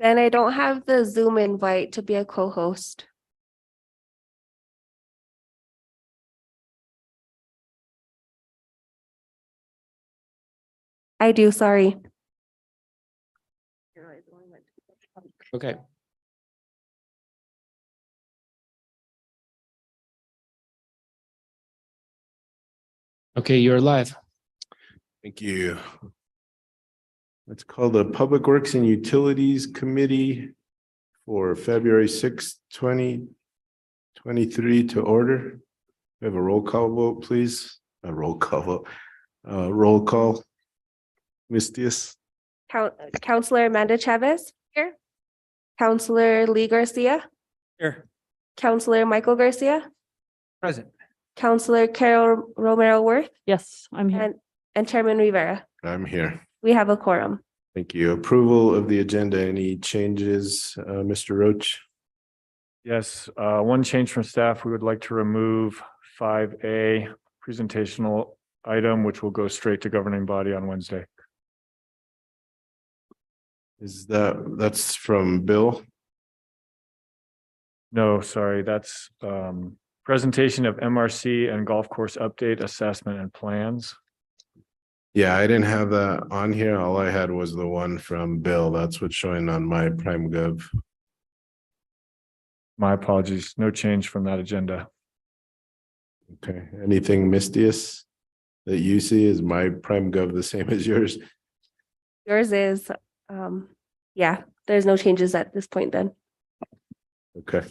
Then I don't have the Zoom invite to be a co-host. I do, sorry. Okay. Okay, you're live. Thank you. Let's call the Public Works and Utilities Committee for February 6th, 2023 to order. We have a roll call vote, please. A roll call vote. Roll call. Ms. Diaz. Counselor Amanda Chavez. Here. Counselor Lee Garcia. Here. Counselor Michael Garcia. Present. Counselor Carol Romero Worth. Yes, I'm here. And Chairman Rivera. I'm here. We have a quorum. Thank you. Approval of the agenda. Any changes, Mr. Roach? Yes, one change from staff, we would like to remove 5A presentational item, which will go straight to governing body on Wednesday. That's from Bill? No, sorry, that's presentation of MRC and golf course update, assessment and plans. Yeah, I didn't have that on here. All I had was the one from Bill. That's what's showing on my Prime Gov. My apologies, no change from that agenda. Okay, anything Mistius that you see? Is my Prime Gov the same as yours? Yours is, yeah, there's no changes at this point then. Okay.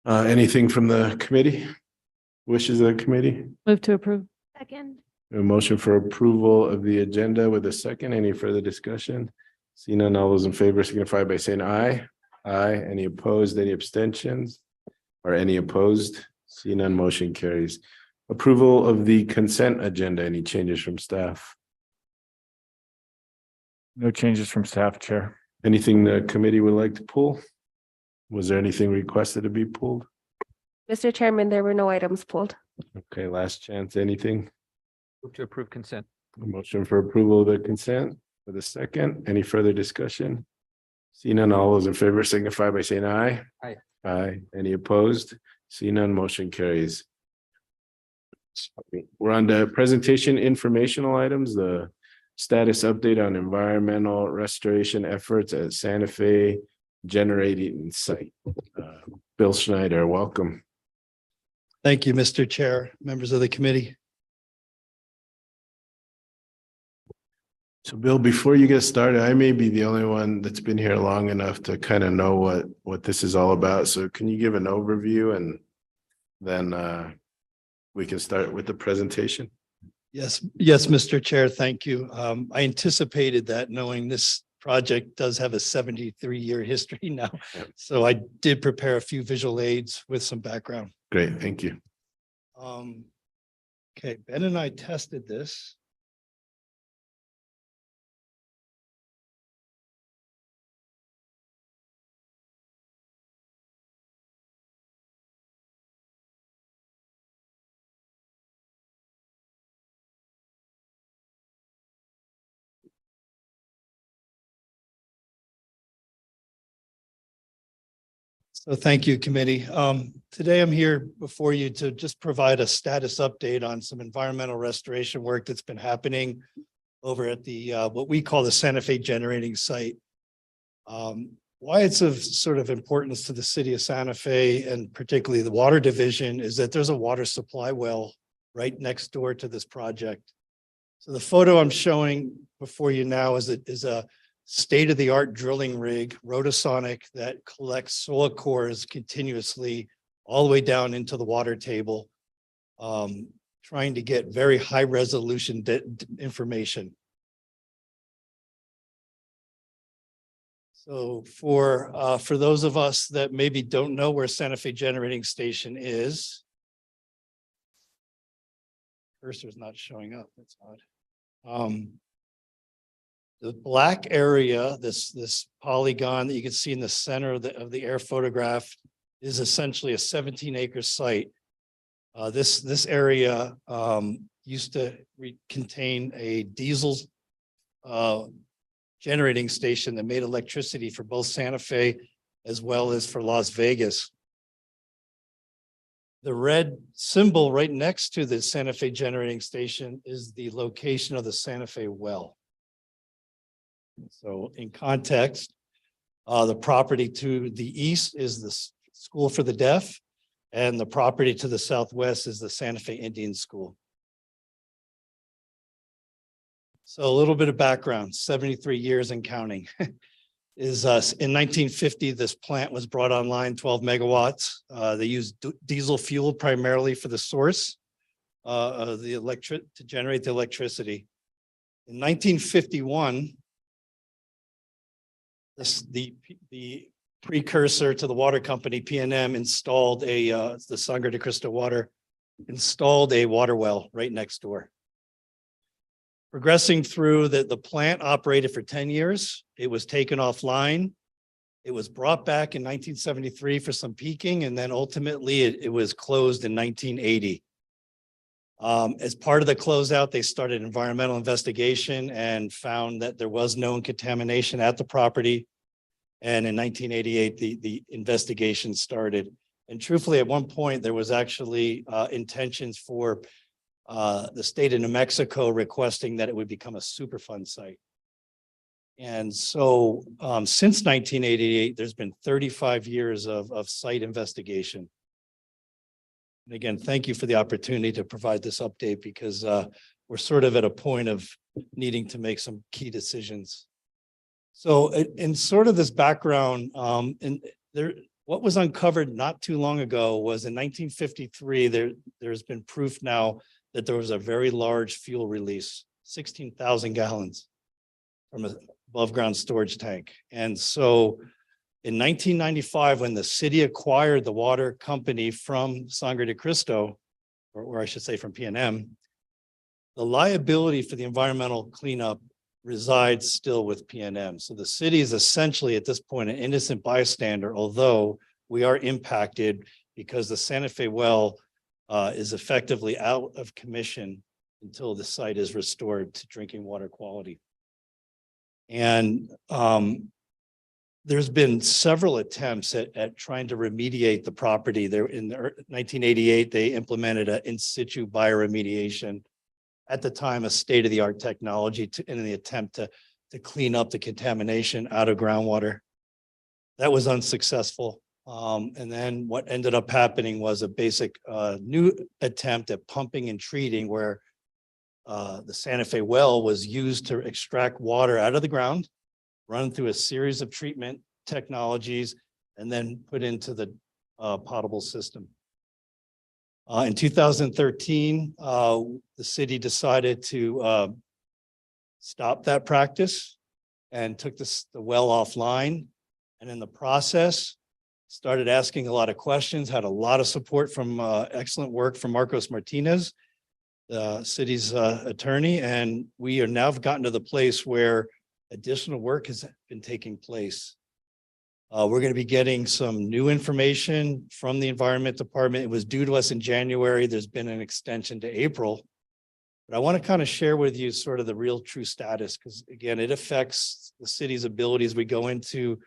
Anything from the committee? Wishes of the committee? Move to approve. Second. A motion for approval of the agenda with a second. Any further discussion? See none, all those in favor signify by saying aye. Aye. Any opposed, any abstentions? Or any opposed? See none, motion carries. Approval of the consent agenda. Any changes from staff? No changes from staff, Chair. Anything the committee would like to pull? Was there anything requested to be pulled? Mr. Chairman, there were no items pulled. Okay, last chance, anything? Move to approve consent. A motion for approval of the consent with a second. Any further discussion? See none, all those in favor signify by saying aye. Aye. Aye. Any opposed? See none, motion carries. We're on the presentation informational items, the status update on environmental restoration efforts at Santa Fe generating site. Bill Schneider, welcome. Thank you, Mr. Chair, members of the committee. So Bill, before you get started, I may be the only one that's been here long enough to kind of know what this is all about. So can you give an overview and then we can start with the presentation? Yes, Mr. Chair, thank you. I anticipated that, knowing this project does have a 73-year history now. Yep. So I did prepare a few visual aids with some background. Great, thank you. Okay, Ben and I tested this. So thank you, committee. Today I'm here before you to just provide a status update on some environmental restoration work that's been happening over at the what we call the Santa Fe generating site. Why it's of sort of importance to the city of Santa Fe and particularly the water division is that there's a water supply well right next door to this project. So the photo I'm showing before you now is a state-of-the-art drilling rig, Rotasonic, that collects soil cores continuously all the way down into the water table, trying to get very high resolution information. So for those of us that maybe don't know where Santa Fe Generating Station is, cursor's not showing up, that's odd. The black area, this polygon that you can see in the center of the air photograph is essentially a 17-acre site. This area used to contain a diesel generating station that made electricity for both Santa Fe as well as for Las Vegas. The red symbol right next to the Santa Fe generating station is the location of the Santa Fe well. So in context, the property to the east is the School for the Deaf, and the property to the southwest is the Santa Fe Indian School. So a little bit of background, 73 years and counting. Is in 1950, this plant was brought online, 12 megawatts. They used diesel fuel primarily for the source of the to generate the electricity. In 1951, the precursor to the water company, PNM, installed the Sangre de Cristo Water, installed a water well right next door. Progressing through the plant operated for 10 years. It was taken offline. It was brought back in 1973 for some peaking, and then ultimately it was closed in 1980. As part of the closeout, they started environmental investigation and found that there was known contamination at the property. And in 1988, the investigation started. And truthfully, at one point, there was actually intentions for the state of New Mexico requesting that it would become a Superfund site. And so since 1988, there's been 35 years of site investigation. And again, thank you for the opportunity to provide this update, because we're sort of at a point of needing to make some key decisions. So in sort of this background, what was uncovered not too long ago was in 1953, there's been proof now that there was a very large fuel release, 16,000 gallons from an above ground storage tank. And so in 1995, when the city acquired the water company from Sangre de Cristo, or I should say from PNM, the liability for the environmental cleanup resides still with PNM. So the city is essentially at this point an innocent bystander, although we are impacted because the Santa Fe well is effectively out of commission until the site is restored to drinking water quality. And there's been several attempts at trying to remediate the property. There in 1988, they implemented an in situ bioremediation, at the time a state-of-the-art technology in the attempt to clean up the contamination out of groundwater. That was unsuccessful. And then what ended up happening was a basic new attempt at pumping and treating, where the Santa Fe well was used to extract water out of the ground, run through a series of treatment technologies, and then put into the potable system. In 2013, the city decided to stop that practice and took the well offline. And in the process, started asking a lot of questions, had a lot of support from excellent work from Marcos Martinez, the city's attorney. And we are now gotten to the place where additional work has been taking place. We're going to be getting some new information from the Environment Department. It was due to us in January. There's been an extension to April. But I want to kind of share with you sort of the real true status, because again, it affects the city's ability as we go into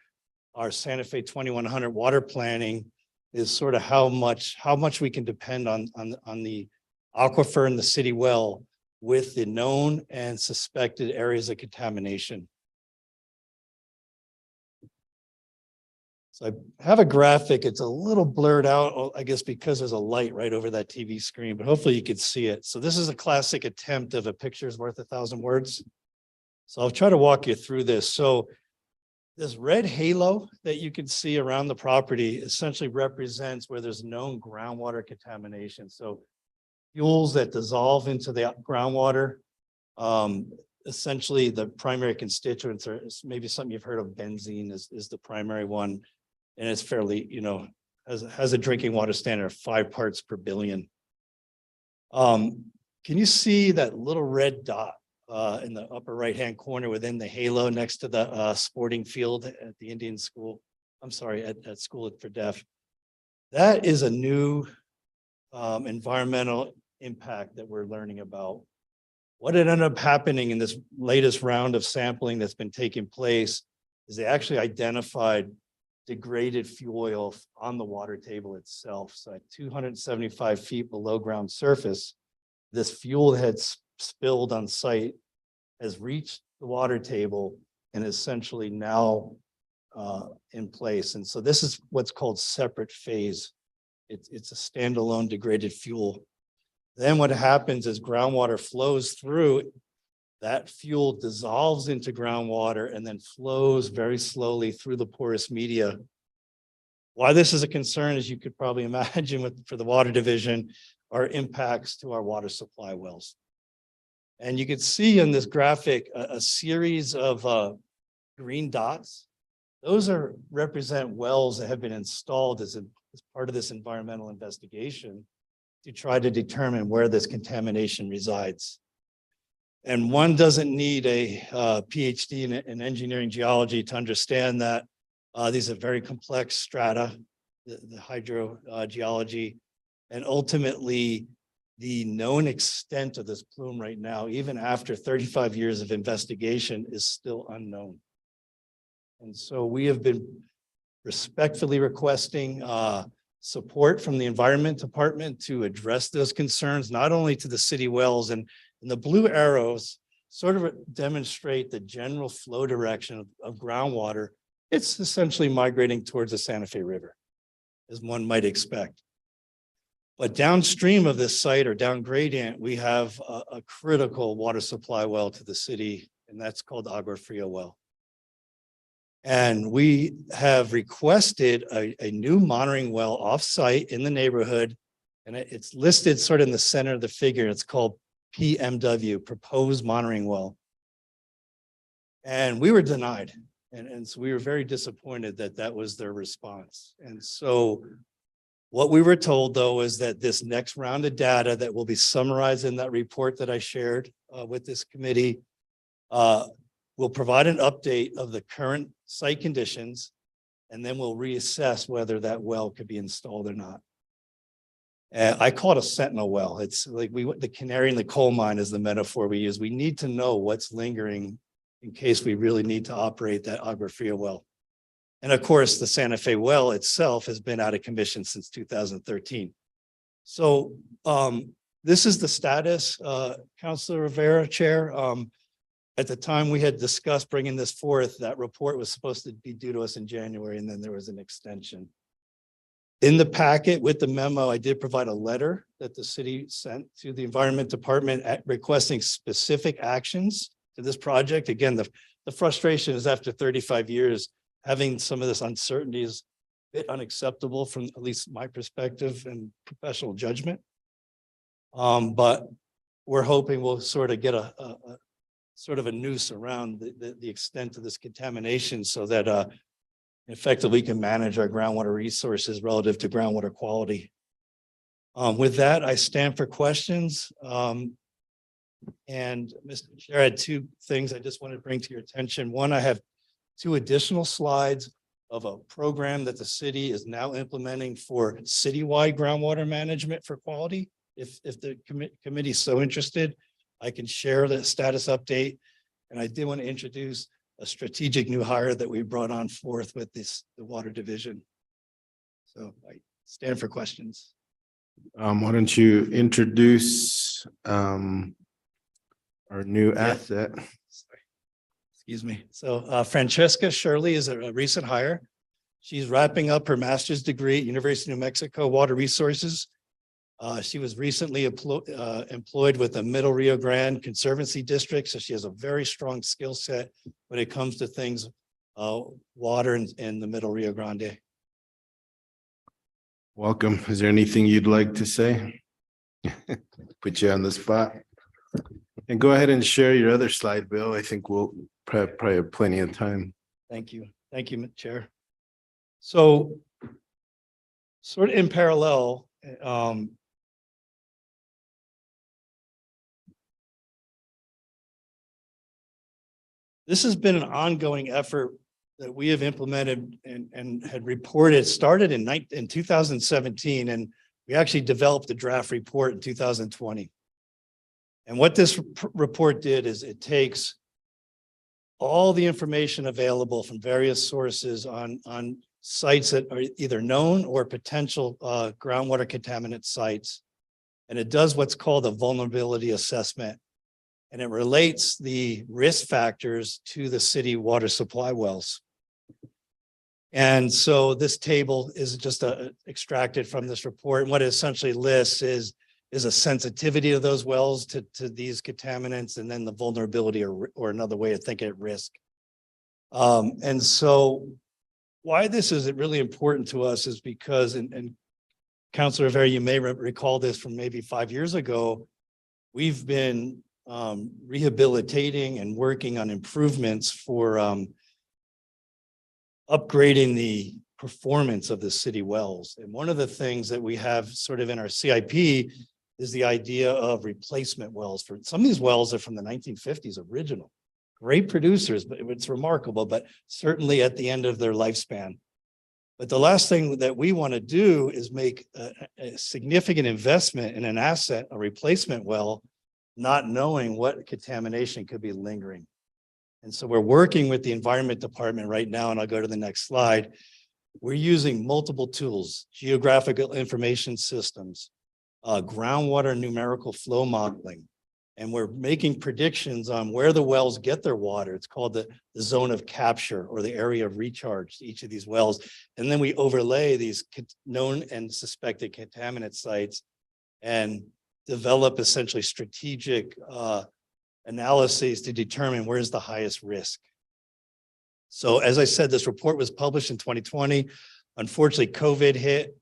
our Santa Fe 2100 water planning, is sort of how much we can depend on the aquifer and the city well with the known and suspected areas of contamination. So I have a graphic. It's a little blurred out, I guess, because there's a light right over that TV screen, but hopefully you could see it. So this is a classic attempt of a picture's worth 1,000 words. So I'll try to walk you through this. So this red halo that you can see around the property essentially represents where there's known groundwater contamination. So fuels that dissolve into the groundwater. Essentially, the primary constituents are maybe something you've heard of. Benzene is the primary one. And it's fairly, has a drinking water standard of 5 parts per billion. Can you see that little red dot in the upper right-hand corner within the halo next to the sporting field at the Indian school? I'm sorry, at School for Deaf. That is a new environmental impact that we're learning about. What ended up happening in this latest round of sampling that's been taking place is they actually identified degraded fuel oil on the water table itself. So at 275 feet below ground surface, this fuel had spilled on site, has reached the water table, and essentially now in place. And so this is what's called separate phase. It's a standalone degraded fuel. Then what happens is groundwater flows through, that fuel dissolves into groundwater and then flows very slowly through the porous media. Why this is a concern, as you could probably imagine for the water division, are impacts to our water supply wells. And you can see in this graphic a series of green dots. Those represent wells that have been installed as part of this environmental investigation to try to determine where this contamination resides. And one doesn't need a PhD in engineering geology to understand that these are very complex strata, the hydrogeology, and ultimately the known extent of this plume right now, even after 35 years of investigation, is still unknown. And so we have been respectfully requesting support from the Environment Department to address those concerns, not only to the city wells, and the blue arrows sort of demonstrate the general flow direction of groundwater. It's essentially migrating towards the Santa Fe River, as one might expect. But downstream of this site, or down gradient, we have a critical water supply well to the city, and that's called the Agua Fria well. And we have requested a new monitoring well off-site in the neighborhood, and it's listed sort of in the center of the figure. It's called PMW, Proposed Monitoring Well. And we were denied. And so we were very disappointed that that was their response. And so what we were told, though, is that this next round of data that will be summarized in that report that I shared with this committee will provide an update of the current site conditions, and then we'll reassess whether that well could be installed or not. I call it a sentinel well. It's like the canary in the coal mine is the metaphor we use. We need to know what's lingering in case we really need to operate that Agua Fria well. And of course, the Santa Fe well itself has been out of commission since 2013. So this is the status, Councilor Rivera, Chair. At the time we had discussed bringing this forth, that report was supposed to be due to us in January, and then there was an extension. In the packet with the memo, I did provide a letter that the city sent to the Environment Department requesting specific actions to this project. Again, the frustration is after 35 years, having some of this uncertainty is a bit unacceptable from at least my perspective and professional judgment. But we're hoping we'll sort of get a sort of a noose around the extent of this contamination so that effectively we can manage our groundwater resources relative to groundwater quality. With that, I stand for questions. And Mr. Chair, I had two things I just wanted to bring to your attention. One, I have two additional slides of a program that the city is now implementing for citywide groundwater management for quality. If the committee is so interested, I can share the status update. And I did want to introduce a strategic new hire that we brought on forth with the water division. So I stand for questions. Why don't you introduce our new asset? Sorry. Excuse me. So Francesca Shirley is a recent hire. She's wrapping up her master's degree at University of New Mexico Water Resources. She was recently employed with the Middle Rio Grande Conservancy District, so she has a very strong skill set when it comes to things water in the Middle Rio Grande. Welcome. Is there anything you'd like to say? Put you on the spot. And go ahead and share your other slide, Bill. I think we'll probably have plenty of time. Thank you. Thank you, Chair. So sort of in parallel, this has been an ongoing effort that we have implemented and had reported, started in 2017, and we actually developed a draft report in 2020. And what this report did is it takes all the information available from various sources on sites that are either known or potential groundwater contaminant sites. And it does what's called a vulnerability assessment. And it relates the risk factors to the city water supply wells. And so this table is just extracted from this report. And what it essentially lists is a sensitivity of those wells to these contaminants, and then the vulnerability or another way of thinking at risk. And so why this is really important to us is because, and Councilor Rivera, you may recall this from maybe 5 years ago, we've been rehabilitating and working on improvements for upgrading the performance of the city wells. And one of the things that we have sort of in our CIP is the idea of replacement wells. For some of these wells are from the 1950s original, great producers, but it's remarkable, but certainly at the end of their lifespan. But the last thing that we want to do is make a significant investment in an asset, a replacement well, not knowing what contamination could be lingering. And so we're working with the Environment Department right now, and I'll go to the next slide. We're using multiple tools, geographical information systems, groundwater numerical flow modeling, and we're making predictions on where the wells get their water. It's called the zone of capture or the area of recharge to each of these wells. And then we overlay these known and suspected contaminant sites and develop essentially strategic analyses to determine where's the highest risk. So as I said, this report was published in 2020. Unfortunately, COVID hit,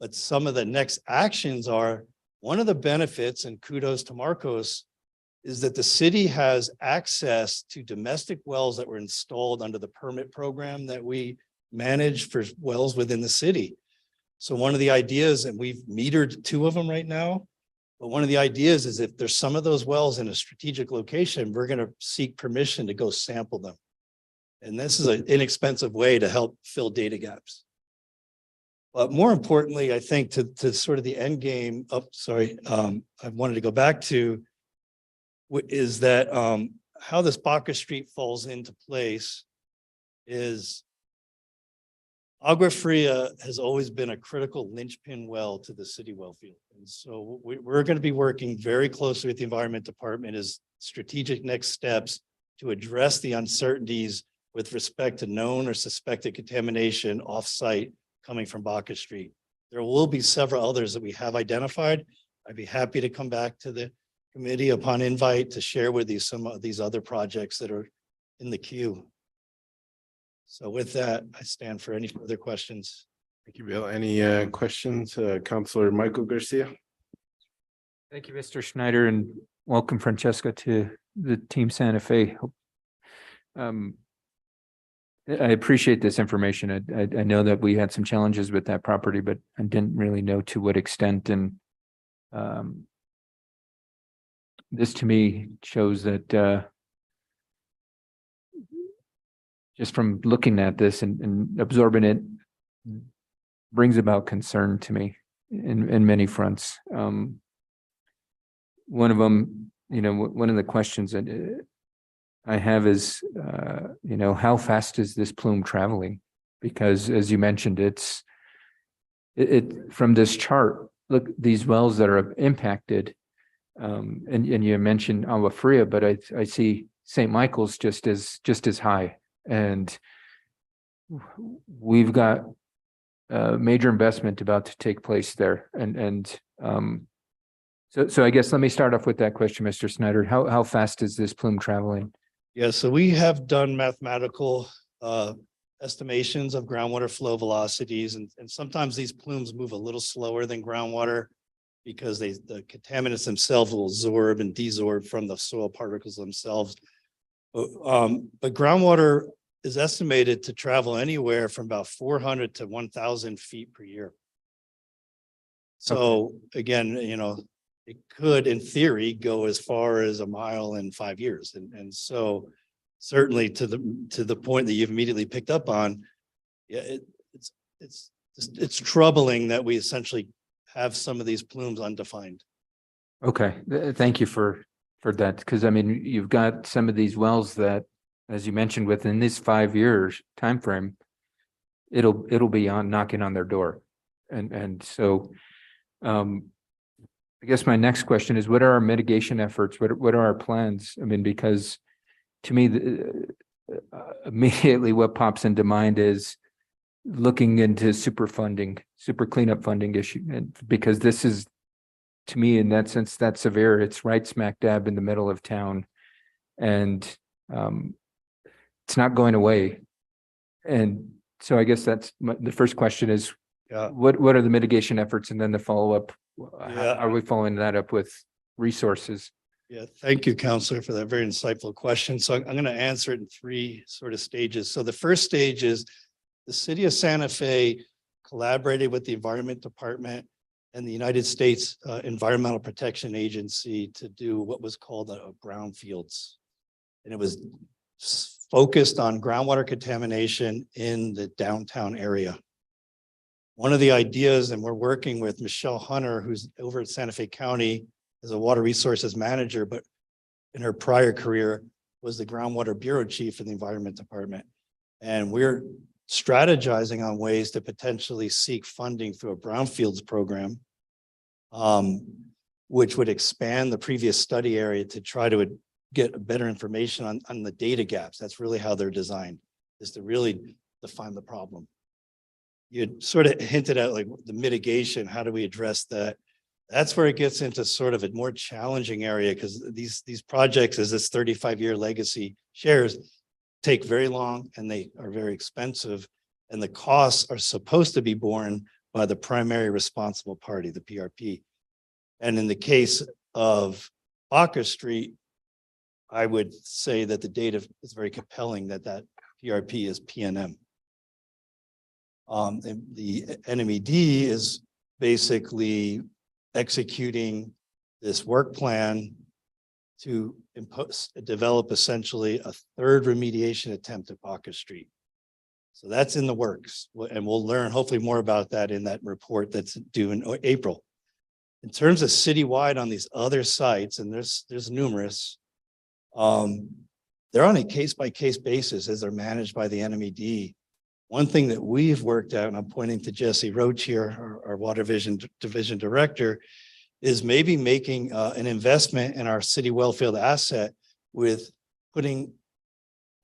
but some of the next actions are, one of the benefits, and kudos to Marcos, is that the city has access to domestic wells that were installed under the permit program that we manage for wells within the city. So one of the ideas, and we've metered 2 of them right now, but one of the ideas is if there's some of those wells in a strategic location, we're going to seek permission to go sample them. And this is an inexpensive way to help fill data gaps. But more importantly, I think to sort of the end game, I wanted to go back to, is that how this Baca Street falls into place is Agua Fria has always been a critical linchpin well to the city well field. And so we're going to be working very closely with the Environment Department as strategic next steps to address the uncertainties with respect to known or suspected contamination off-site coming from Baca Street. There will be several others that we have identified. I'd be happy to come back to the committee upon invite to share with you some of these other projects that are in the queue. So with that, I stand for any further questions. Thank you, Bill. Any questions? Councilor Michael Garcia? Thank you, Mr. Schneider, and welcome, Francesca, to the Team Santa Fe. I appreciate this information. I know that we had some challenges with that property, but I didn't really know to what extent. And this to me shows that just from looking at this and absorbing it brings about concern to me in many fronts. One of them, one of the questions that I have is, how fast is this plume traveling? Because as you mentioned, it from this chart, look, these wells that are impacted, and you mentioned Agua Fria, but I see St. Michael's just as high. And we've got a major investment about to take place there. So I guess let me start off with that question, Mr. Snyder. How fast is this plume traveling? Yeah, so we have done mathematical estimations of groundwater flow velocities, and sometimes these plumes move a little slower than groundwater because the contaminants themselves will absorb and desorb from the soil particles themselves. But groundwater is estimated to travel anywhere from about 400 to 1,000 feet per year. So again, it could, in theory, go as far as a mile in 5 years. And so certainly to the point that you've immediately picked up on, yeah, it's troubling that we essentially have some of these plumes undefined. Okay, thank you for that, because I mean, you've got some of these wells that, as you mentioned, within this 5 years timeframe, it'll be on knocking on their door. And so I guess my next question is, what are our mitigation efforts? What are our plans? I mean, because to me, immediately what pops into mind is looking into super cleanup funding issue. And because this is, to me, in that sense, that's severe. It's right smack dab in the middle of town. And it's not going away. And so I guess that's the first question is, Yeah. what are the mitigation efforts? And then the follow-up, Yeah. are we following that up with resources? Yeah, thank you, Counselor, for that very insightful question. So I'm going to answer it in three sort of stages. So the first stage is the city of Santa Fe collaborated with the Environment Department and the United States Environmental Protection Agency to do what was called a brownfields. And it was focused on groundwater contamination in the downtown area. One of the ideas, and we're working with Michelle Hunter, who's over at Santa Fe County as a water resources manager, but in her prior career was the groundwater bureau chief in the Environment Department. And we're strategizing on ways to potentially seek funding through a brownfields program, which would expand the previous study area to try to get better information on the data gaps. That's really how they're designed, is to really define the problem. You sort of hinted at like the mitigation, how do we address that? That's where it gets into sort of a more challenging area, because these projects, as this 35-year legacy shares, take very long and they are very expensive, and the costs are supposed to be borne by the primary responsible party, the PRP. And in the case of Baca Street, I would say that the data is very compelling that PRP is PNM. And the NMED is basically executing this work plan to develop essentially a third remediation attempt at Baca Street. So that's in the works, and we'll learn hopefully more about that in that report that's due in April. In terms of citywide on these other sites, and there's numerous, they're on a case-by-case basis as they're managed by the NMED. One thing that we've worked out, and I'm pointing to Jesse Roach here, our Water Division Director, is maybe making an investment in our city wellfield asset with putting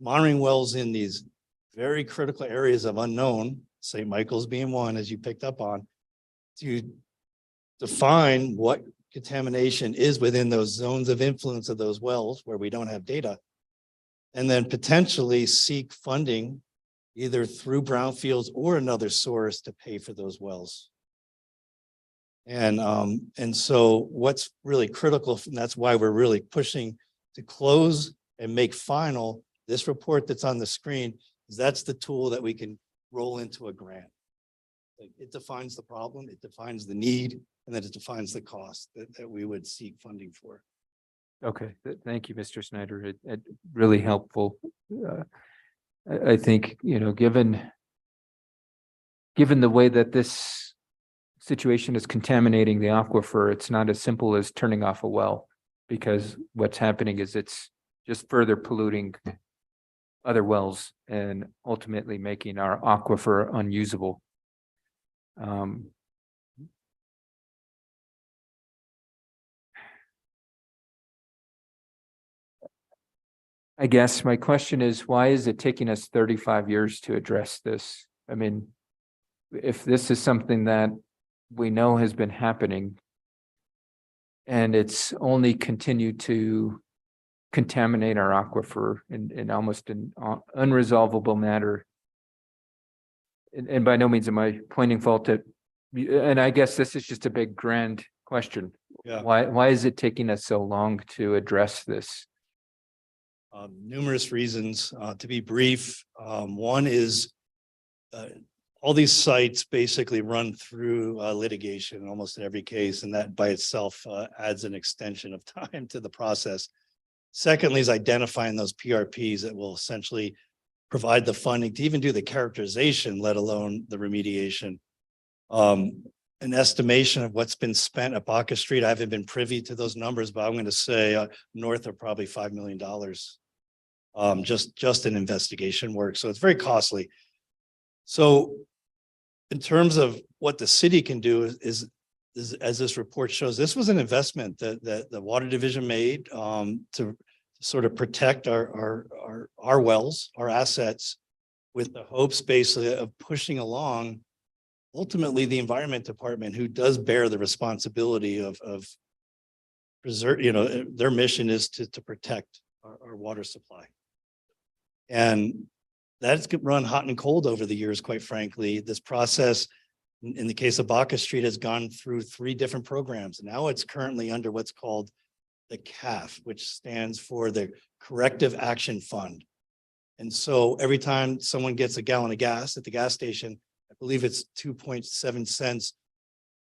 monitoring wells in these very critical areas of unknown, St. Michael's being one, as you picked up on, to define what contamination is within those zones of influence of those wells where we don't have data, and then potentially seek funding either through brownfields or another source to pay for those wells. And so what's really critical, and that's why we're really pushing to close and make final this report that's on the screen, is that's the tool that we can roll into a grant. It defines the problem, it defines the need, and then it defines the cost that we would seek funding for. Okay, thank you, Mr. Snyder. It really helpful. I think, given the way that this situation is contaminating the aquifer, it's not as simple as turning off a well, because what's happening is it's just further polluting other wells and ultimately making our aquifer unusable. I guess my question is, why is it taking us 35 years to address this? I mean, if this is something that we know has been happening and it's only continued to contaminate our aquifer in almost an unresolvable matter. And by no means am I pointing fault at, and I guess this is just a big grand question. Yeah. Why is it taking us so long to address this? Numerous reasons. To be brief, one is all these sites basically run through litigation in almost every case, and that by itself adds an extension of time to the process. Secondly is identifying those PRPs that will essentially provide the funding to even do the characterization, let alone the remediation. an estimation of what's been spent at Baca Street. I haven't been privy to those numbers, but I'm going to say north of probably $5 million. Just in investigation work. So it's very costly. So in terms of what the city can do is as this report shows, this was an investment that the water division made to sort of protect our wells, our assets, with the hopes basically of pushing along ultimately the environment department, who does bear the responsibility of preserve, their mission is to protect our water supply. And that's run hot and cold over the years, quite frankly. This process, in the case of Baca Street, has gone through 3 different programs. Now it's currently under what's called the CAF, which stands for the Corrective Action Fund. And so every time someone gets a gallon of gas at the gas station, I believe it's 2.7 cents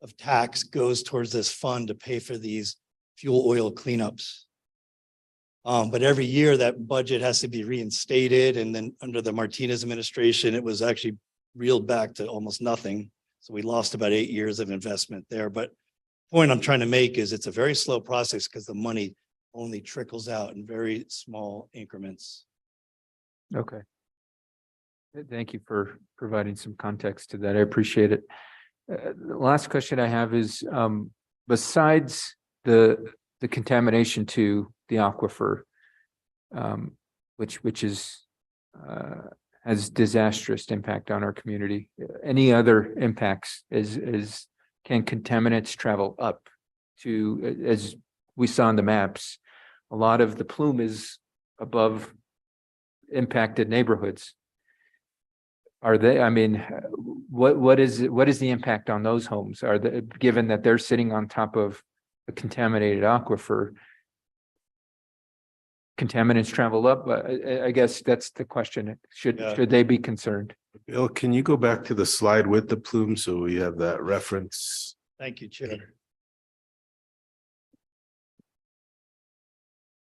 of tax goes towards this fund to pay for these fuel oil cleanups. But every year that budget has to be reinstated. And then under the Martinez administration, it was actually reeled back to almost nothing. So we lost about 8 years of investment there. But the point I'm trying to make is it's a very slow process because the money only trickles out in very small increments. Okay. Thank you for providing some context to that. I appreciate it. The last question I have is, besides the contamination to the aquifer, which is has disastrous impact on our community, any other impacts can contaminants travel up to, as we saw in the maps, a lot of the plume is above impacted neighborhoods. Are they, I mean, what is the impact on those homes? Are they, given that they're sitting on top of a contaminated aquifer, contaminants travel up? I guess that's the question. Should they be concerned? Bill, can you go back to the slide with the plume so we have that reference? Thank you, Chair.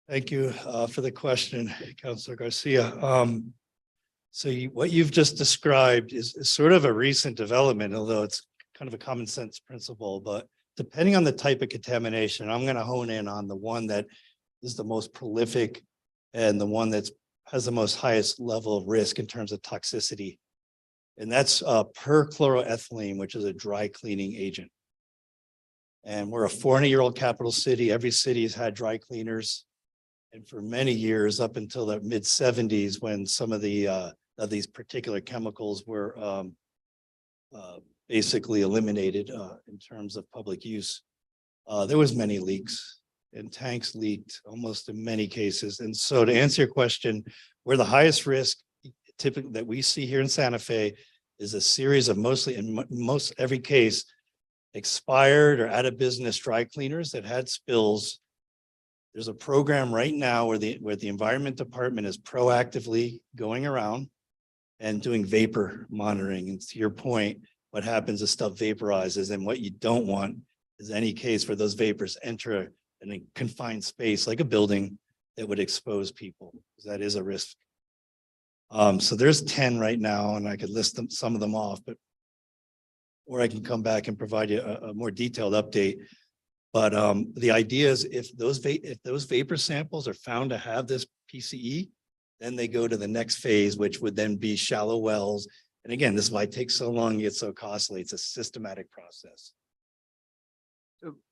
Thank you for the question, Councilor Garcia. So what you've just described is sort of a recent development, although it's kind of a common sense principle, but depending on the type of contamination, I'm going to hone in on the one that is the most prolific and the one that has the most highest level of risk in terms of toxicity. And that's perchloroethylene, which is a dry cleaning agent. And we're a 400-year-old capital city. Every city has had dry cleaners. And for many years, up until the mid 70s, when some of these particular chemicals were basically eliminated in terms of public use, there was many leaks and tanks leaked almost in many cases. And so to answer your question, where the highest risk typically that we see here in Santa Fe is a series of mostly in most every case expired or out of business dry cleaners that had spills. There's a program right now where the environment department is proactively going around and doing vapor monitoring. And to your point, what happens is stuff vaporizes, and what you don't want is any case where those vapors enter in a confined space like a building that would expose people, because that is a risk. So there's 10 right now, and I could list them, some of them off, but or I can come back and provide you a more detailed update. But the idea is if those vapor samples are found to have this PCE, then they go to the next phase, which would then be shallow wells. And again, this is why it takes so long, it's so costly. It's a systematic process.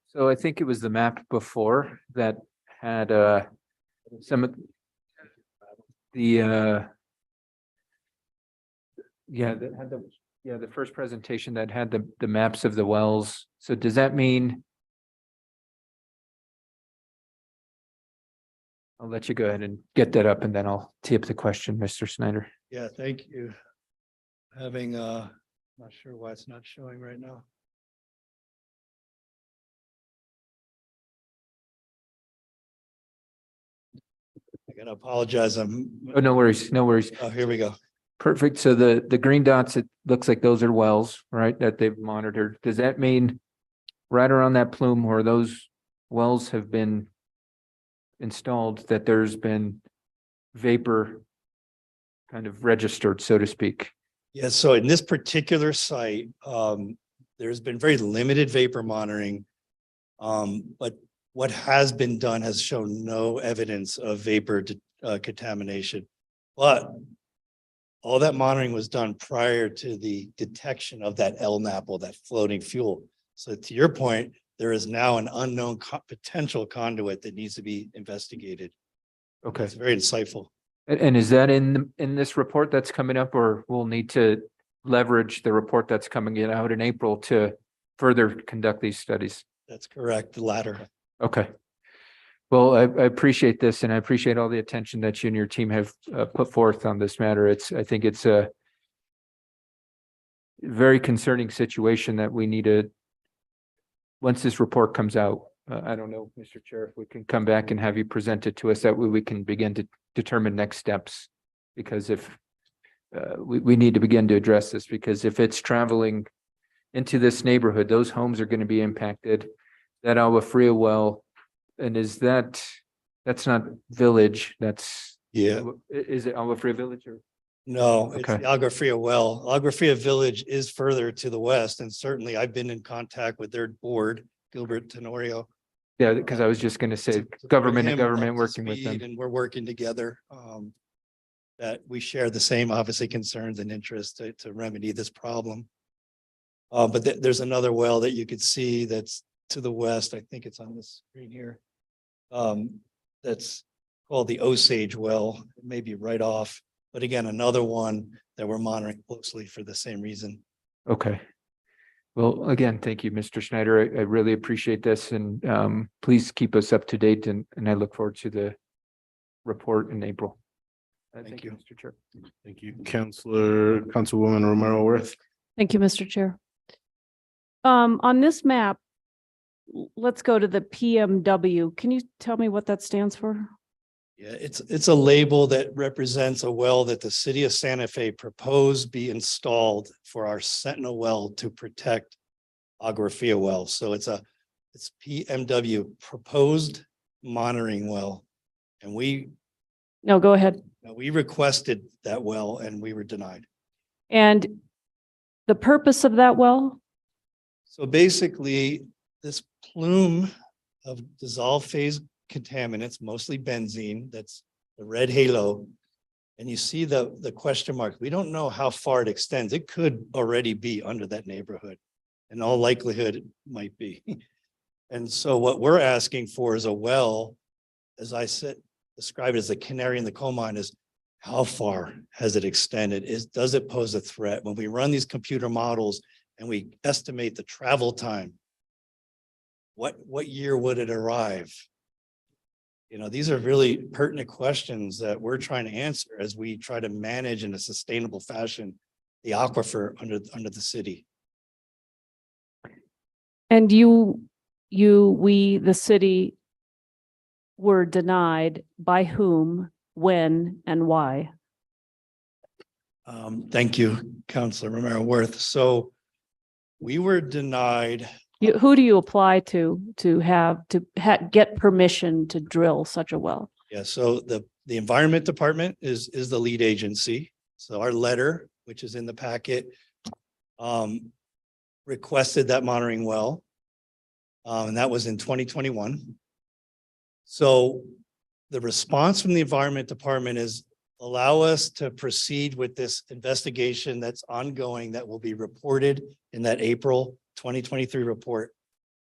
So I think it was the map before that had some of the the first presentation that had the maps of the wells. So does that mean? I'll let you go ahead and get that up and then I'll tee up the question, Mr. Snyder. Yeah, thank you. Having not sure why it's not showing right now. I gotta apologize. Oh, no worries, no worries. Oh, here we go. Perfect. So the green dots, it looks like those are wells, right, that they've monitored. Does that mean right around that plume where those wells have been installed, that there's been vapor kind of registered, so to speak? Yeah, so in this particular site, there's been very limited vapor monitoring. But what has been done has shown no evidence of vapor contamination. But all that monitoring was done prior to the detection of that LNAP or that floating fuel. So to your point, there is now an unknown potential conduit that needs to be investigated. Okay. It's very insightful. And is that in this report that's coming up, or we'll need to leverage the report that's coming out in April to further conduct these studies? That's correct, the latter. Okay. Well, I appreciate this, and I appreciate all the attention that you and your team have put forth on this matter. I think it's a very concerning situation that we need to, once this report comes out, I don't know, Mr. Chair, if we can come back and have you present it to us, that way we can begin to determine next steps. Because if we need to begin to address this, because if it's traveling into this neighborhood, those homes are going to be impacted. That Agua Fria well, and that's not village, that's, Yeah. is it Agua Fria Village or? No, it's Okay. the Agua Fria well. Agua Fria Village is further to the west, and certainly I've been in contact with their board, Gilbert Tenorio. Yeah, because I was just going to say, to bring government him and government up to working with them. speed, and we're working together. That we share the same, obviously, concerns and interests to remedy this problem. But there's another well that you could see that's to the west. I think it's on this screen here. That's called the Osage well. It may be right off, but again, another one that we're monitoring closely for the same reason. Okay. Well, again, thank you, Mr. Schneider. I really appreciate this, and please keep us up to date, and I look forward to the report in April. Thank you. Mr. Chair. Thank you, Councilwoman Romero Worth. Thank you, Mr. Chair. On this map, let's go to the PMW. Can you tell me what that stands for? Yeah, it's a label that represents a well that the city of Santa Fe proposed be installed for our Sentinel well to protect Agua Fria well. So it's PMW, proposed monitoring well. And No, go ahead. we requested that well and we were denied. And the purpose of that well? So basically, this plume of dissolved phase contaminants, mostly benzene, that's the red halo. And you see the question mark. We don't know how far it extends. It could already be under that neighborhood. In all likelihood, it might be. And so what we're asking for is a well, as I said, described as a canary in the coal mine, is how far has it extended? Does it pose a threat? When we run these computer models and we estimate the travel time, what year would it arrive? You know, these are really pertinent questions that we're trying to answer as we try to manage in a sustainable fashion the aquifer under the city. And we, the city, were denied by whom, when, and why? Thank you, Councilor Romero Worth. So we were denied. Who do you apply to get permission to drill such a well? Yeah, so the Environment Department is the lead agency. So our letter, which is in the packet, requested that monitoring well. And that was in 2021. So the response from the Environment Department is allow us to proceed with this investigation that's ongoing that will be reported in that April 2023 report.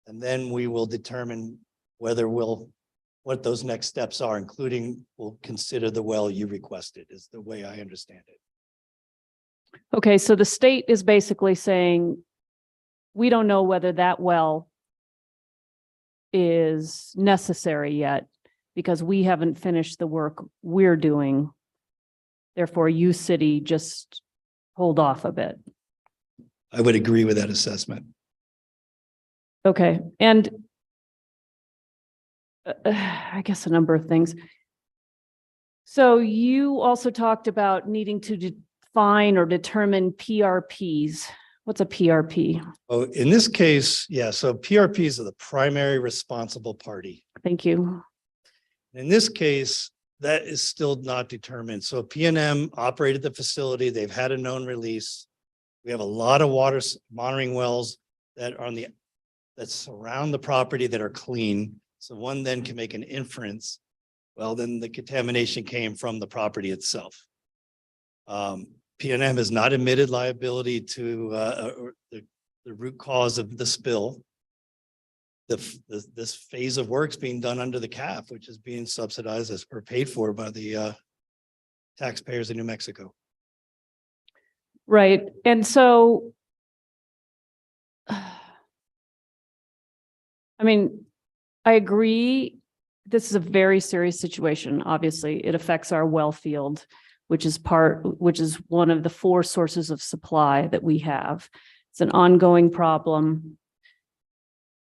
And then we will determine whether what those next steps are, including we'll consider the well you requested, is the way I understand it. Okay, so the state is basically saying, we don't know whether that well is necessary yet because we haven't finished the work we're doing. Therefore, you city just hold off a bit. I would agree with that assessment. Okay, and I guess a number of things. So you also talked about needing to define or determine PRPs. What's a PRP? Oh, in this case, yeah, so PRPs are the primary responsible party. Thank you. In this case, that is still not determined. So PNM operated the facility. They've had a known release. We have a lot of water monitoring wells that are that surround the property that are clean. So one then can make an inference. Well, then the contamination came from the property itself. PNM has not admitted liability to or the root cause of the spill. This phase of work's being done under the CAF, which is being subsidized as or paid for by the taxpayers in New Mexico. Right. And so, I mean, I agree. This is a very serious situation. Obviously, it affects our well field, which is one of the 4 sources of supply that we have. It's an ongoing problem.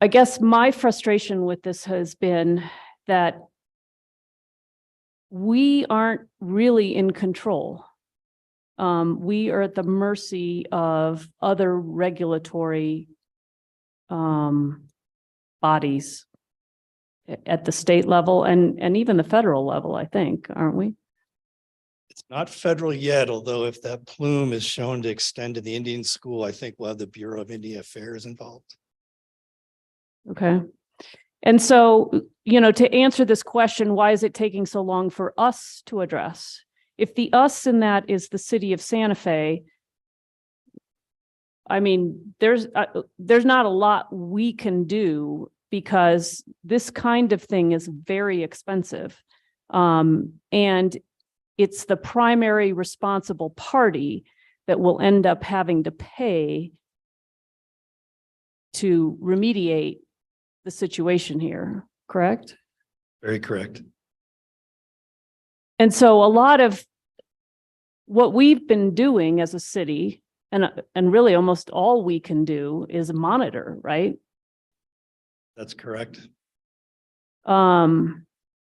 I guess my frustration with this has been that we aren't really in control. We are at the mercy of other regulatory bodies at the state level and even the federal level, I think, aren't we? It's not federal yet, although if that plume is shown to extend to the Indian school, I think we'll have the Bureau of Indian Affairs involved. Okay. And so, to answer this question, why is it taking so long for us to address? If the us in that is the city of Santa Fe, I mean, there's not a lot we can do because this kind of thing is very expensive. And it's the primary responsible party that will end up having to pay to remediate the situation here, correct? Very correct. And so a lot of what we've been doing as a city, and really almost all we can do is monitor, right? That's correct. And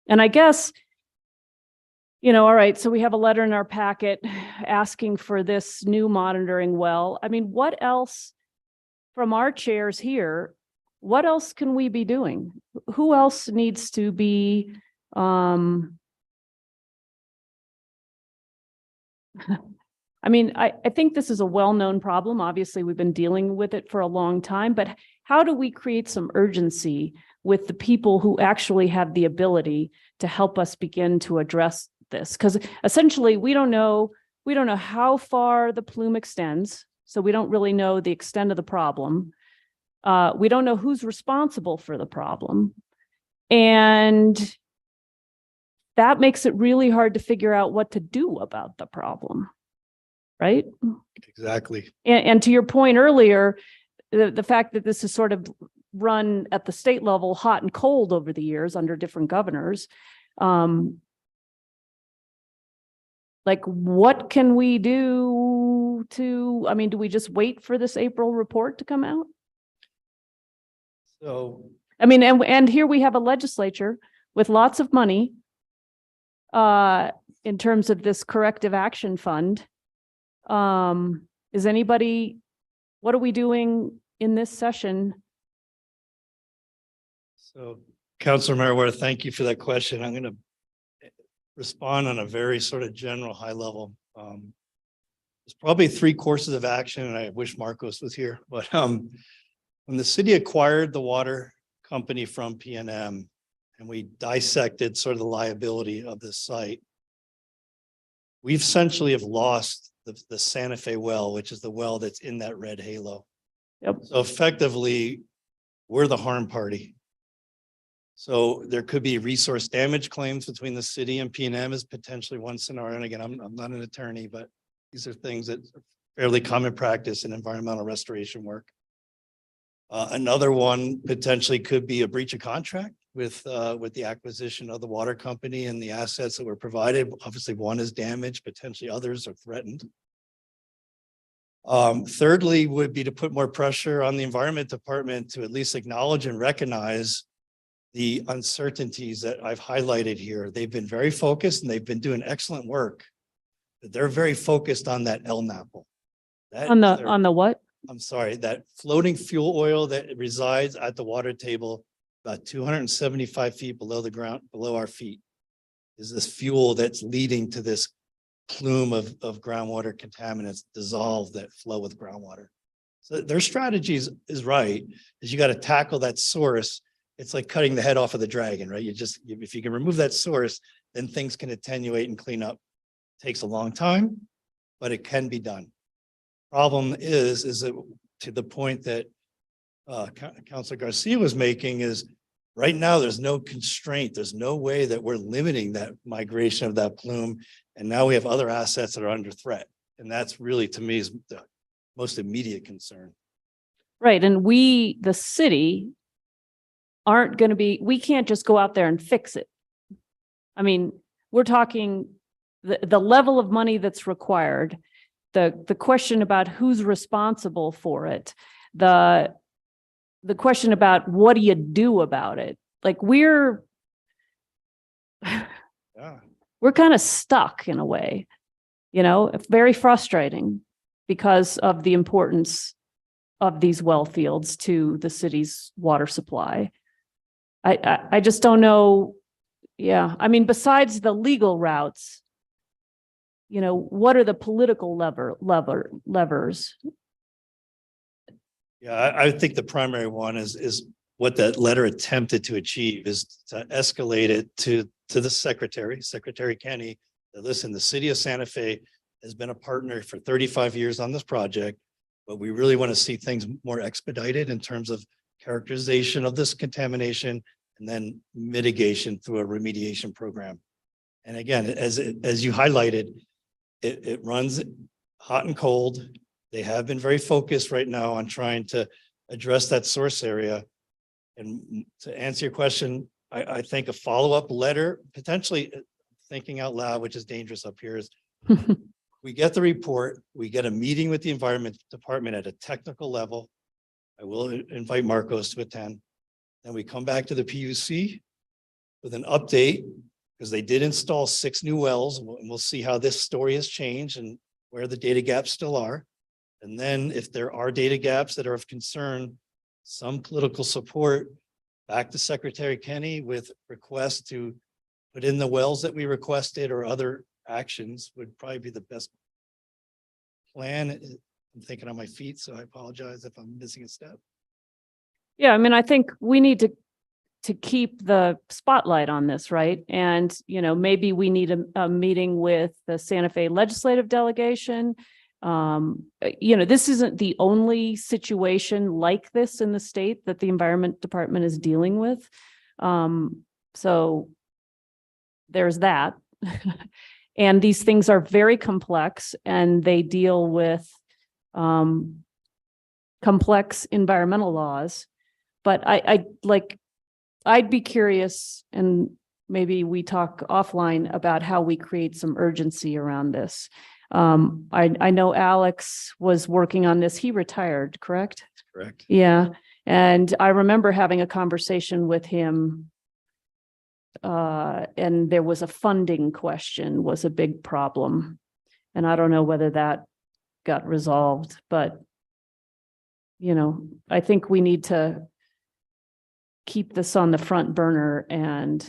I guess, all right, so we have a letter in our packet asking for this new monitoring well. I mean, what else from our chairs here, what else can we be doing? Who else needs to be, I mean, I think this is a well-known problem. Obviously, we've been dealing with it for a long time, but how do we create some urgency with the people who actually have the ability to help us begin to address this? Because essentially, we don't know how far the plume extends, so we don't really know the extent of the problem. We don't know who's responsible for the problem. And that makes it really hard to figure out what to do about the problem, right? Exactly. And to your point earlier, the fact that this is sort of run at the state level hot and cold over the years under different governors, like what can we do to, I mean, do we just wait for this April report to come out? So I mean, and here we have a legislature with lots of money in terms of this corrective action fund. Is anybody, what are we doing in this session? So Councilor Meriwether, thank you for that question. I'm going to respond on a very sort of general high level. There's probably 3 courses of action, and I wish Marcos was here, but when the city acquired the water company from PNM and we dissected sort of the liability of this site, we've essentially have lost the Santa Fe well, which is the well that's in that red halo. Yep. So effectively, we're the harm party. So there could be resource damage claims between the city and PNM is potentially one scenario. And again, I'm not an attorney, but these are things that are fairly common practice in environmental restoration work. Another one potentially could be a breach of contract with the acquisition of the water company and the assets that were provided. Obviously, one is damaged, potentially others are threatened. Thirdly, would be to put more pressure on the Environment Department to at least acknowledge and recognize the uncertainties that I've highlighted here. They've been very focused and they've been doing excellent work. But they're very focused on that LNAPL. On the what? I'm sorry, that floating fuel oil that resides at the water table about 275 feet below the ground, below our feet, is this fuel that's leading to this plume of groundwater contaminants dissolved that flow with groundwater. So their strategies is right, is you got to tackle that source. It's like cutting the head off of the dragon, right? If you can remove that source, then things can attenuate and clean up. Takes a long time, but it can be done. Problem is that to the point that Councilor Garcia was making is right now, there's no constraint. There's no way that we're limiting that migration of that plume. And now we have other assets that are under threat. And that's really, to me, is the most immediate concern. Right. And we, the city, aren't going to be, we can't just go out there and fix it. I mean, we're talking the level of money that's required, the question about who's responsible for it, the question about what do you do about it? Like we're kind of stuck in a way, it's very frustrating because of the importance of these well fields to the city's water supply. I just don't know. Yeah. I mean, besides the legal routes, what are the political levers? Yeah, I think the primary one is what that letter attempted to achieve is to escalate it to the Secretary Kenny. That listen, the city of Santa Fe has been a partner for 35 years on this project, but we really want to see things more expedited in terms of characterization of this contamination and then mitigation through a remediation program. And again, as you highlighted, it runs hot and cold. They have been very focused right now on trying to address that source area. And to answer your question, I think a follow-up letter, potentially thinking out loud, which is dangerous up here, is we get the report, we get a meeting with the environment department at a technical level. I will invite Marcos to attend. Then we come back to the PUC with an update because they did install 6 new wells, and we'll see how this story has changed and where the data gaps still are. And then if there are data gaps that are of concern, some political support back to Secretary Kenny with requests to put in the wells that we requested or other actions would probably be the best plan. I'm thinking on my feet, so I apologize if I'm missing a step. Yeah, I mean, I think we need to keep the spotlight on this, right? And, maybe we need a meeting with the Santa Fe legislative delegation. This isn't the only situation like this in the state that the Environment Department is dealing with. So there's that. And these things are very complex and they deal with complex environmental laws. But I'd be curious, and maybe we talk offline about how we create some urgency around this. I know Alex was working on this. He retired, correct? Correct. Yeah. And I remember having a conversation with him. And there was a funding question was a big problem. And I don't know whether that got resolved, but I think we need to keep this on the front burner. And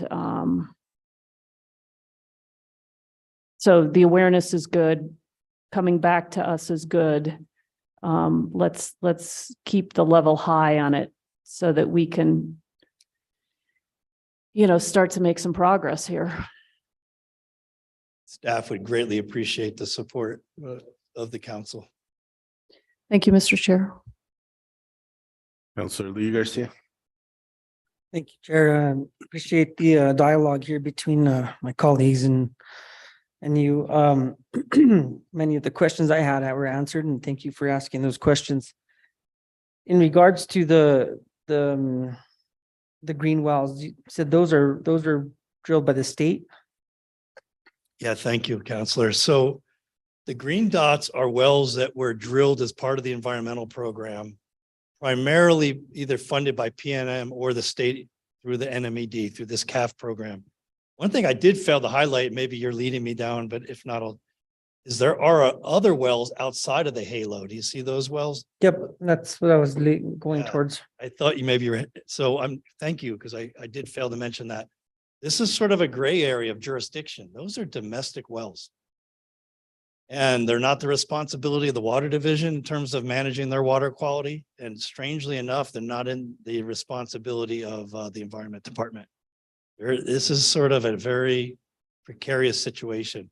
so the awareness is good. Coming back to us is good. Let's keep the level high on it so that we can, start to make some progress here. Staff would greatly appreciate the support of the council. Thank you, Mr. Chair. Councilor Lee Garcia. Thank you, Chair. Appreciate the dialogue here between my colleagues and you. Many of the questions I had were answered, and thank you for asking those questions. In regards to the green wells, you said those are drilled by the state? Yeah, thank you, Councilor. So the green dots are wells that were drilled as part of the environmental program, primarily either funded by PNM or the state through the NMED, through this CAF program. One thing I did fail to highlight, maybe you're leading me down, but if not, is there are other wells outside of the halo. Do you see those wells? Yep, that's what I was going towards. I thought you maybe were, so thank you, because I did fail to mention that. This is sort of a gray area of jurisdiction. Those are domestic wells. And they're not the responsibility of the water division in terms of managing their water quality. And strangely enough, they're not in the responsibility of the environment department. This is sort of a very precarious situation.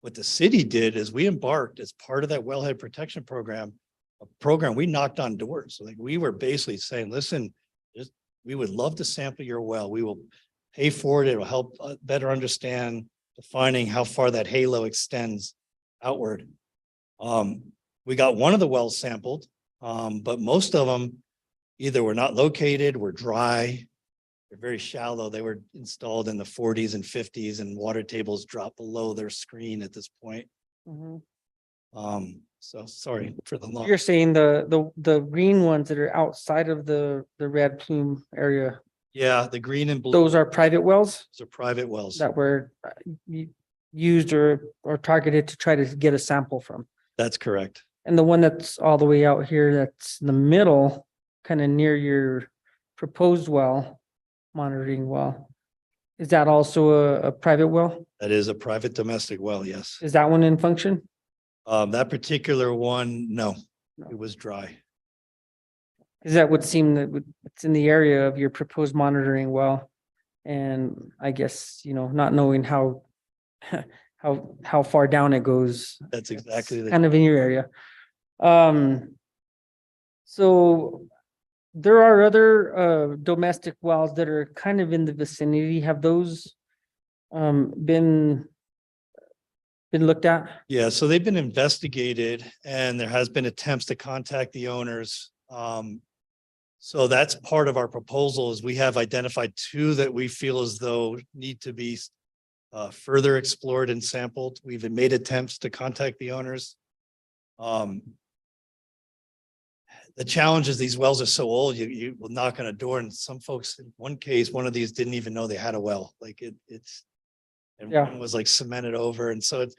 What the city did is we embarked as part of that wellhead protection program, a program we knocked on doors. Like we were basically saying, listen, we would love to sample your well. We will pay for it. It will help better understand defining how far that halo extends outward. We got one of the wells sampled, but most of them either were not located, were dry, they're very shallow. They were installed in the 40s and 50s, and water tables drop below their screen at this point. So sorry for the long. You're saying the green ones that are outside of the red plume area, Yeah, the green and blue. those are private wells Those are private wells. that were used or targeted to try to get a sample from. That's correct. And the one that's all the way out here, that's in the middle, kind of near your proposed well, monitoring well. Is that also a private well? That is a private domestic well, yes. Is that one in function? That particular one, no, No. it was dry. Because that would seem that it's in the area of your proposed monitoring well. And I guess, not knowing how far down it goes. That's exactly the. Kind of in your area. So there are other domestic wells that are kind of in the vicinity. Have those been looked at? Yeah, so they've been investigated and there has been attempts to contact the owners. So that's part of our proposal is we have identified two that we feel as though need to be further explored and sampled. We've made attempts to contact the owners. The challenge is these wells are so old, you will knock on a door and some folks, in one case, one of these didn't even know they had a well, like it's. And Yeah. one was like cemented over. And so it's,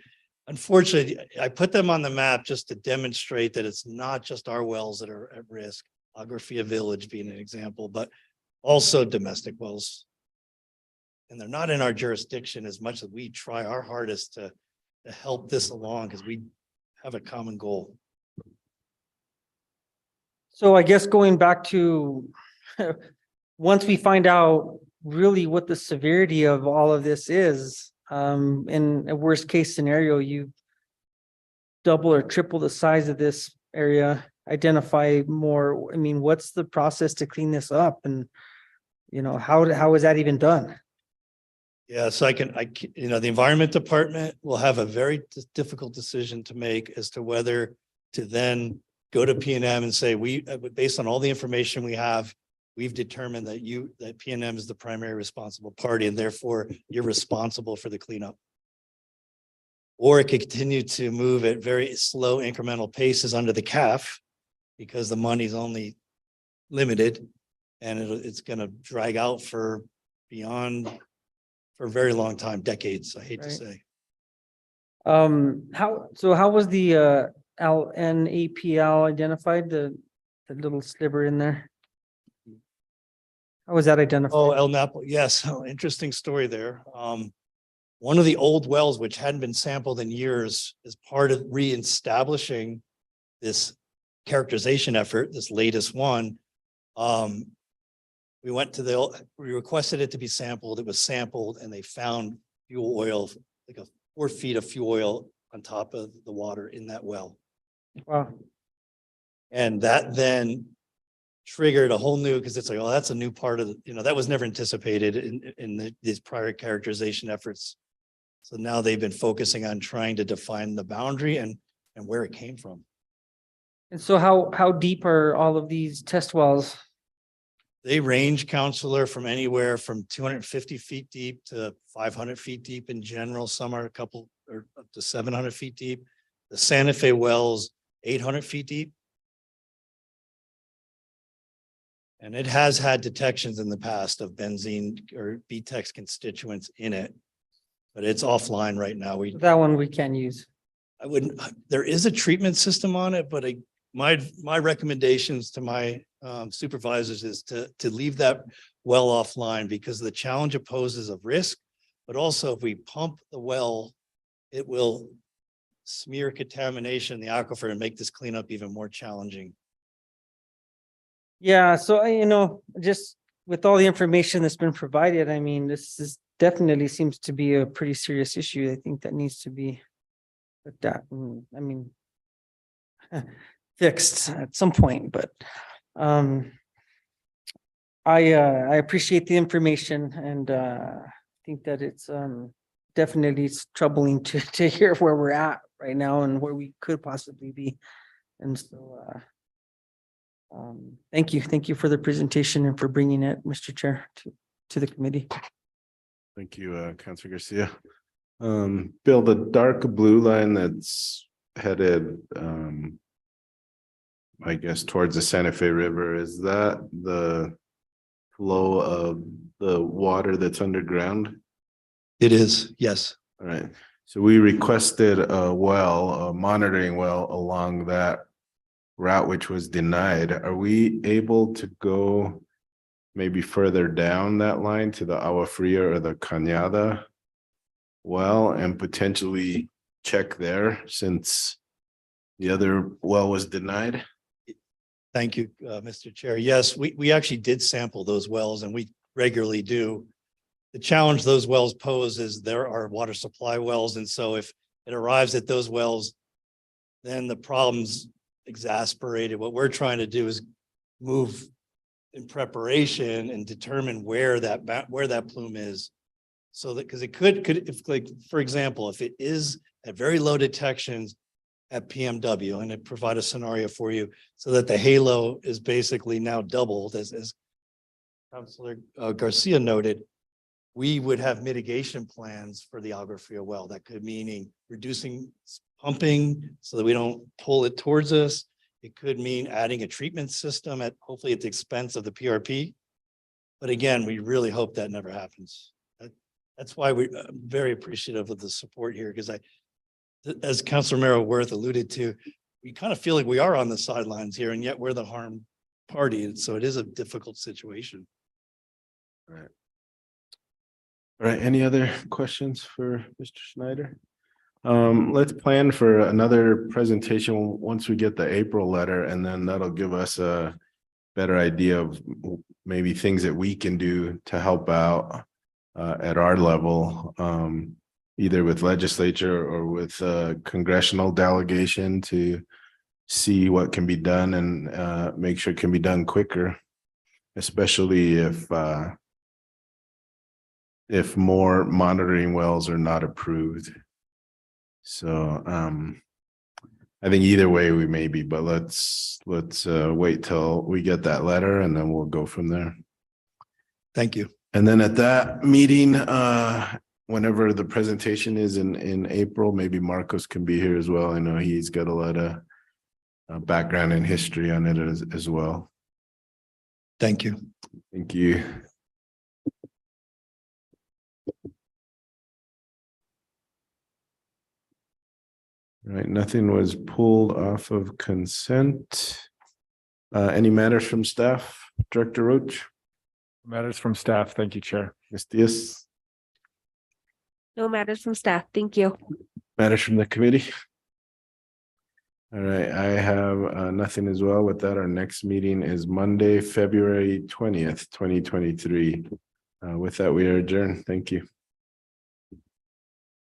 unfortunately, I put them on the map just to demonstrate that it's not just our wells that are at risk. Agraphia Village being an example, but also domestic wells. And they're not in our jurisdiction as much as we try our hardest to help this along because we have a common goal. So I guess going back to, once we find out really what the severity of all of this is, in a worst case scenario, you double or triple the size of this area, identify more. I mean, what's the process to clean this up? And, how is that even done? Yeah, so the environment department will have a very difficult decision to make as to whether to then go to P&M and say, based on all the information we have, we've determined that P&M is the primary responsible party and therefore you're responsible for the cleanup. Or it could continue to move at very slow incremental paces under the CAF because the money's only limited and it's going to drag out for a very long time, decades, I hate to Right. say. How was the LNAPL identified, the little sliver in there? How was that identified? Oh, El Napo, yes, interesting story there. One of the old wells, which hadn't been sampled in years, is part of reestablishing this characterization effort, this latest one. We requested it to be sampled. It was sampled and they found fuel oil, like 4 feet of fuel oil on top of the water in that well. Wow. And that then triggered a whole new, because it's like, oh, that's a new part of that was never anticipated in these prior characterization efforts. So now they've been focusing on trying to define the boundary and where it came from. And so how deep are all of these test wells? They range, counselor, from anywhere from 250 feet deep to 500 feet deep in general. Some are a couple or up to 700 feet deep. The Santa Fe wells, 800 feet deep. And it has had detections in the past of benzene or BTEX constituents in it, but it's offline right now. That one we can't use. There is a treatment system on it, but my recommendations to my supervisors is to leave that well offline because of the challenge it poses of risk, but also if we pump the well, it will smear contamination in the aquifer and make this cleanup even more challenging. Yeah, so just with all the information that's been provided, I mean, this is definitely seems to be a pretty serious issue. I think that needs to be looked at. I mean, fixed at some point, but I appreciate the information and think that it's definitely it's troubling to hear where we're at right now and where we could possibly be. And so thank you for the presentation and for bringing it, Mr. Chair, to the committee. Thank you, Councilor Garcia. Bill, the dark blue line that's headed, I guess, towards the Santa Fe River, is that the flow of the water that's underground? It is, yes. All right. So we requested a monitoring well along that route, which was denied. Are we able to go maybe further down that line to the Agua Fria or the Cañada well and potentially check there since the other well was denied? Thank you, Mr. Chair. Yes, we actually did sample those wells and we regularly do. The challenge those wells pose is there are water supply wells. And so if it arrives at those wells, then the problem's exasperated. What we're trying to do is move in preparation and determine where that plume is. So that, because it could, if like, for example, if it is at very low detections at PMW, and it provide a scenario for you so that the halo is basically now doubled, as Councilor Garcia noted, we would have mitigation plans for the Agua Fria well. That could meaning reducing pumping so that we don't pull it towards us. It could mean adding a treatment system hopefully at the expense of the PRP. But again, we really hope that never happens. That's why we're very appreciative of the support here, because as Councilor Mero Worth alluded to, we kind of feel like we are on the sidelines here, and yet we're the harmed party. And so it is a difficult situation. All right. All right. Any other questions for Mr. Schneider? Let's plan for another presentation once we get the April letter, and then that'll give us a better idea of maybe things that we can do to help out at our level, either with legislature or with congressional delegation to see what can be done and make sure it can be done quicker, especially if more monitoring wells are not approved. So I think either way we may be, but let's wait till we get that letter and then we'll go from there. Thank you. And then at that meeting, whenever the presentation is in April, maybe Marcos can be here as well. I know he's got a lot of background and history on it as well. Thank you. Thank you. Right, nothing was pulled off of consent. Any matters from staff? Director Roach? Matters from staff. Thank you, Chair. Ms. Diaz? No matters from staff. Thank you. Matters from the committee? All right, I have nothing as well. With that, our next meeting is Monday, February 20th, 2023. With that, we are adjourned. Thank you.